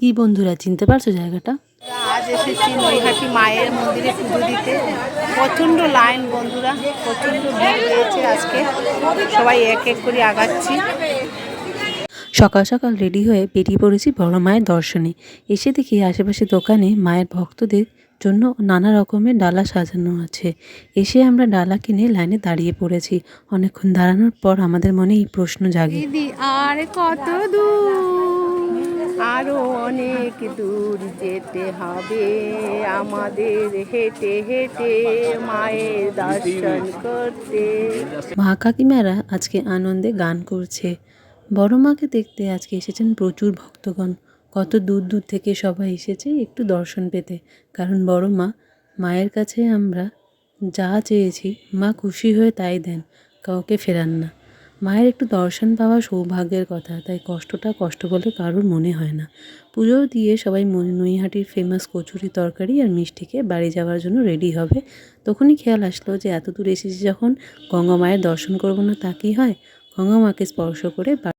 কি বন্ধুরা, চিনতে পারছো জায়গাটা? আজ এসেছি নৈহাটি মায়ের মন্দিরে পুজো দিতে। প্রচণ্ড লাইন বন্ধুরা, প্রচণ্ড ভিড় হয়েছে আজকে। সবাই এক এক করে আগাচ্ছি। সকাল সকাল রেডি হয়ে বেরিয়ে পড়েছি বড় মায়ের দর্শনে। এসে দেখি আশেপাশে দোকানে মায়ের ভক্তদের জন্য নানা রকমের ডালা সাজানো আছে। এসে আমরা ডালা কিনে লাইনে দাঁড়িয়ে পড়েছি। অনেকক্ষণ দাঁড়ানোর পর আমাদের মনে এই প্রশ্ন জাগে, দিদি আর কত দূর, আরো অনেক দূর যেতে হবে আমাদের হেঁটে হেঁটে মায়ের দর্শন করতে। মা কাকিমারা আজকে আনন্দে গান করছে। বড় মাকে দেখতে আজকে এসেছেন প্রচুর ভক্তগণ। কত দূর দূর থেকে সবাই এসেছে একটু দর্শন পেতে। কারণ বড় মা, মায়ের কাছে আমরা যা চেয়েছি মা খুশি হয়ে তাই দেন, কাউকে ফেরান না। মায়ের একটু দর্শন পাওয়া সৌভাগ্যের কথা, তাই কষ্টটা কষ্ট বলে কারোর মনে হয় না। পুজো দিয়ে সবাই নৈহাটির ফেমাস কচুরি তরকারি আর মিষ্টিকে বাড়ি যাওয়ার জন্য রেডি হবে। তখনই খেয়াল আসলো যে এত দূর এসেছি যখন গঙ্গা মায়ের দর্শন করবো না তা কি হয়। গঙ্গা মাকে স্পর্শ করে বাড়ি